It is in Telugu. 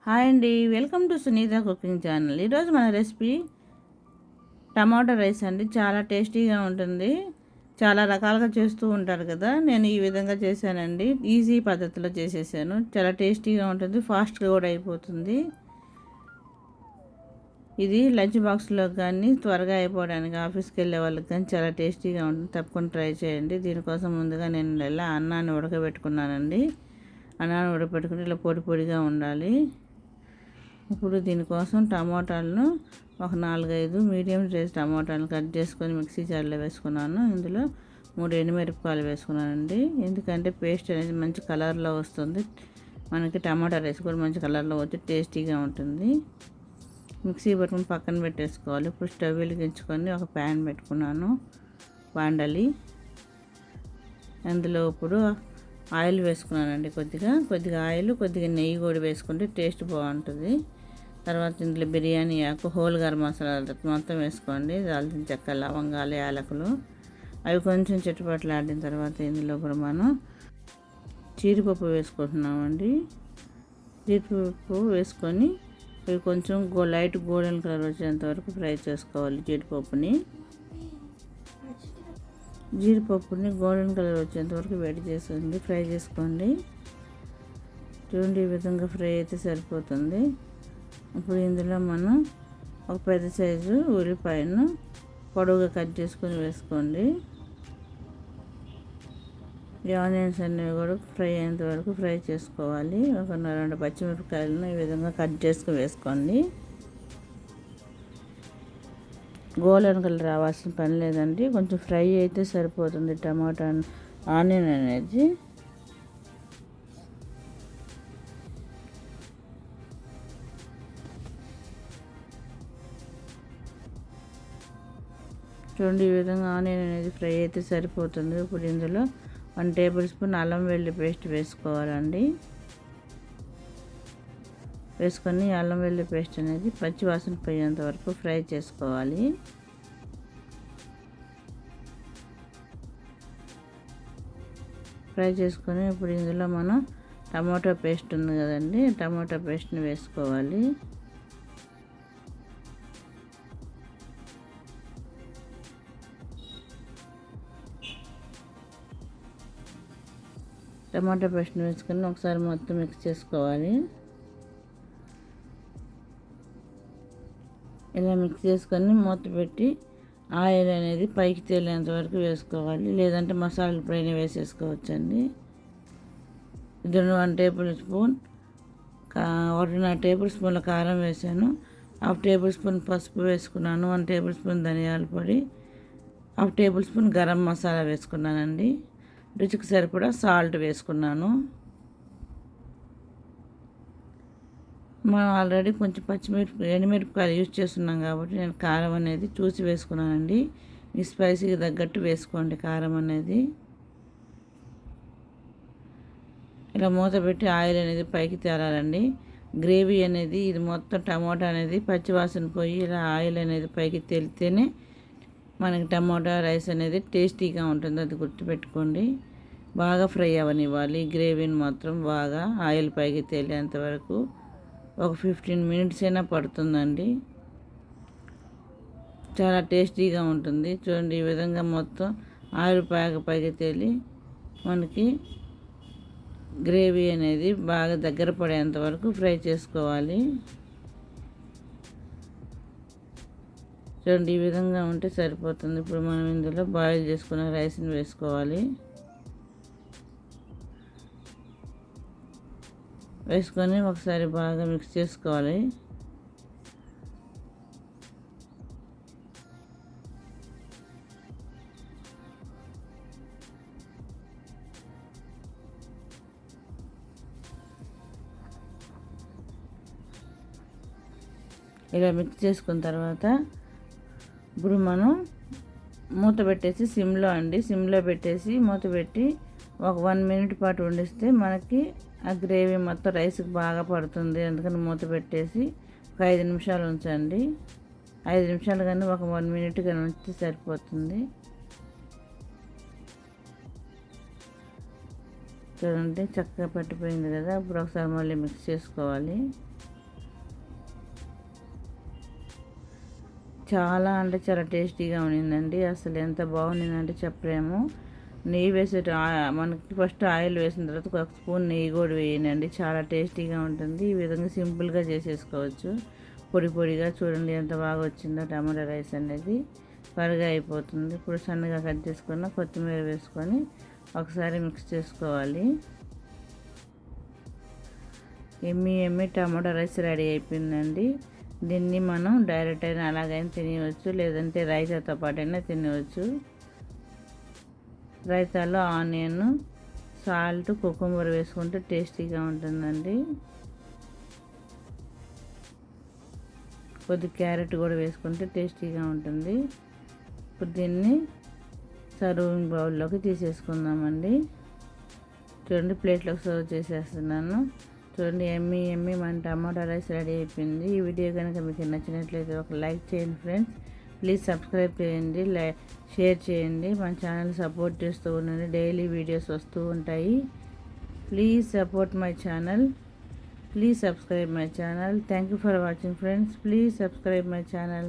హాయ్ అండి, welcome to Sunitha cooking channel. ఈరోజు మన రెసిపీ టమాటా రైస్ అండి. చాలా టేస్టీగా ఉంటుంది. చాలా రకాలుగా చేస్తూ ఉంటారు కదా, నేను ఈ విధంగా చేశానండి. ఈజీ పద్ధతిలో చేసేసాను. చాలా టేస్టీగా ఉంటుంది, ఫాస్ట్గా కూడా అయిపోతుంది. ఇది లంచ్ బాక్స్లో కానీ త్వరగా అయిపోవడానికి ఆఫీస్కి వెళ్ళే వాళ్ళకి కానీ చాలా టేస్టీగా ఉంటుంది. తప్పకుండా ట్రై చేయండి. దీనికోసం ముందుగా నేను ఇలా అన్నాన్ని ఉడకబెట్టుకున్నానండి. అన్నాన్ని ఉడకబెట్టుకుని ఇలా పొడి పొడిగా ఉండాలి. ఇప్పుడు దీనికోసం టమాటాలను ఒక 4-5 మీడియం సైజ్ టమాటాలను కట్ చేసుకొని మిక్సీ జార్లో వేసుకున్నాను. ఇందులో 3 ఎండుమిరపకాయలు వేసుకున్నానండి. ఎందుకంటే పేస్ట్ అనేది మంచి కలర్లో వస్తుంది. మనకి టమాటా రైస్ కూడా మంచి కలర్లో వచ్చి టేస్టీగా ఉంటుంది. మిక్సీ పట్టుకుని పక్కన పెట్టేసుకోవాలి. ఇప్పుడు స్టవ్ వెలిగించుకొని ఒక ప్యాన్ పెట్టుకున్నాను, బాండలి. అందులో ఇప్పుడు ఆయిల్ వేసుకున్నానండి. కొద్దిగా ఆయిల్, కొద్దిగా నెయ్యి కూడా వేసుకుంటే టేస్ట్ బాగుంటుంది. తర్వాత ఇందులో బిర్యానీ ఆకు, హోల్ గరం మసాలా మొత్తం వేసుకోండి. దాల్చిన చెక్క, లవంగాలు, యాలకులు అవి కొంచెం చిట్టుపట్లు తర్వాత ఇందులో కూడా మనం జీడిపప్పు వేసుకుంటున్నామండి. జీడిపప్పు వేసుకొని అవి కొంచెం లైట్ గోల్డెన్ కలర్ వచ్చేంత వరకు ఫ్రై చేసుకోవాలి. జీడిపప్పుని గోల్డెన్ కలర్ వచ్చేంత వరకు వేడి చేస్తుంది, ఫ్రై చేసుకోండి. చూడండి, ఈ విధంగా ఫ్రై అయితే సరిపోతుంది. ఇప్పుడు ఇందులో మనం ఒక పెద్ద సైజు ఉల్లిపాయను పొడవుగా కట్ చేసుకొని వేసుకోండి. ఈ ఆనియన్స్ అనేవి కూడా ఫ్రై అయ్యేంత వరకు ఫ్రై చేసుకోవాలి. ఒక 2 పచ్చిమిరపకాయలను ఈ విధంగా కట్ చేసుకుని వేసుకోండి. గోల్డెన్ కలర్ రావాల్సిన పని లేదండి, కొంచెం ఫ్రై అయితే సరిపోతుంది టమాటా ఆనియన్ అనేది. చూడండి, ఈ విధంగా ఆనియన్ అనేది ఫ్రై అయితే సరిపోతుంది. ఇప్పుడు ఇందులో 1 టేబుల్ స్పూన్ అల్లం వెల్లుల్లి పేస్ట్ వేసుకోవాలండి. వేసుకొని అల్లం వెల్లుల్లి పేస్ట్ అనేది పచ్చి వాసన పోయేంత వరకు ఫ్రై చేసుకోవాలి. ఫ్రై చేసుకొని ఇప్పుడు ఇందులో మనం టమాటో పేస్ట్ ఉంది కదండి, టమాటో పేస్ట్ని వేసుకోవాలి. టమాటా పేస్ట్ని వేసుకొని ఒకసారి మొత్తం మిక్స్ చేసుకోవాలి. ఇలా మిక్స్ చేసుకొని మూత పెట్టి ఆయిల్ అనేది పైకి తేలేంత వరకు వేసుకోవాలి. లేదంటే మసాలాల పైన వేసేసుకోవచ్చండి. ఇది 1 టేబుల్ స్పూన్ 1.5 టేబుల్ స్పూన్ల కారం వేసాను. 1/2 టేబుల్ స్పూన్ పసుపు వేసుకున్నాను. 1 టేబుల్ స్పూన్ ధనియాల పొడి, 1/2 టేబుల్ స్పూన్ గరం మసాలా వేసుకున్నానండి. రుచికి సరిపడా సాల్ట్ వేసుకున్నాను. మనం ఆల్రెడీ కొంచెం ఎండుమిరపకాయలు యూజ్ చేస్తున్నాం కాబట్టి నేను కారం అనేది చూసి వేసుకున్నానండి. మీ స్పైసీకి తగ్గట్టు వేసుకోండి కారం అనేది. ఇలా మూత పెట్టి ఆయిల్ అనేది పైకి తేలాలండి. గ్రేవీ అనేది ఇది మొత్తం టమాటా అనేది పచ్చివాసన పోయి ఇలా ఆయిల్ అనేది పైకి తేలితేనే మనకి టమాటా రైస్ అనేది టేస్టీగా ఉంటుంది. అది గుర్తుపెట్టుకోండి. బాగా ఫ్రై అవ్వనివ్వాలి. గ్రేవీని మాత్రం బాగా ఆయిల్ పైకి తేలేంత వరకు ఒక 15 మినిట్స్ అయినా పడుతుందండి. చాలా టేస్టీగా ఉంటుంది. చూడండి, ఈ విధంగా మొత్తం ఆయిల్ పైకి తేలి మనకి గ్రేవీ అనేది బాగా దగ్గర పడేంత వరకు ఫ్రై చేసుకోవాలి. చూడండి, ఈ విధంగా ఉంటే సరిపోతుంది. ఇప్పుడు మనం ఇందులో బాయిల్ చేసుకున్న రైస్ని వేసుకోవాలి. వేసుకొని ఒకసారి బాగా మిక్స్ చేసుకోవాలి. ఇలా మిక్స్ చేసుకున్న తర్వాత ఇప్పుడు మనం మూత పెట్టేసి సిమ్లో పెట్టేసి మూత పెట్టి ఒక 1 మినిట్ పాటు వండిస్తే మనకి ఆ గ్రేవీ మొత్తం రైస్కి బాగా పడుతుంది. అందుకని మూత పెట్టేసి ఒక 5 నిమిషాలు ఉంచండి. 5 నిమిషాలు కానీ ఒక 1 మినిట్ కానీ ఉంచితే సరిపోతుంది. చూడండి, చక్కగా పట్టిపోయింది కదా. ఇప్పుడు ఒకసారి మళ్ళీ మిక్స్ చేసుకోవాలి. చాలా అంటే చాలా టేస్టీగా ఉండిందండి. అసలు ఎంత బాగుండిందంటే చెప్పలేము. నెయ్యి వేసే మనకి ఫస్ట్ ఆయిల్ వేసిన తర్వాత ఒక స్పూన్ నెయ్యి కూడా వేయండి. చాలా టేస్టీగా ఉంటుంది. ఈ విధంగా సింపుల్గా చేసేసుకోవచ్చు. పొడి పొడిగా చూడండి ఎంత బాగా వచ్చిందో టమాటా రైస్ అనేది. త్వరగా అయిపోతుంది. ఇప్పుడు సన్నగా కట్ చేసుకున్న కొత్తిమీర వేసుకొని ఒకసారి మిక్స్ చేసుకోవాలి. ఎమ్మి టమాటా రైస్ రెడీ అయిపోయిందండి. దీన్ని మనం డైరెక్ట్ అయినా అలాగైనా తినవచ్చు, లేదంటే రైతాతో పాటైనా తినవచ్చు. రైతాలో ఆనియన్, సాల్ట్, కుకుంబర్ వేసుకుంటే టేస్టీగా ఉంటుందండి. కొద్ది క్యారెట్ కూడా వేసుకుంటే టేస్టీగా ఉంటుంది. ఇప్పుడు దీన్ని సర్వింగ్ బౌల్లోకి తీసేసుకుందామండి. చూడండి, ప్లేట్లోకి సర్వ్ చేసేస్తున్నాను. చూడండి, ఎమ్మి మన టమాటా రైస్ రెడీ అయిపోయింది. ఈ వీడియో కనుక మీకు నచ్చినట్లయితే ఒక లైక్ చేయండి ఫ్రెండ్స్. ప్లీజ్ సబ్స్క్రైబ్ చేయండి, షేర్ చేయండి. మన ఛానల్ సపోర్ట్ చేస్తూ ఉండండి. డైలీ వీడియోస్ వస్తూ ఉంటాయి. Please support my channel. Please subscribe my channel. Thank you for watching friends. Please subscribe my channel.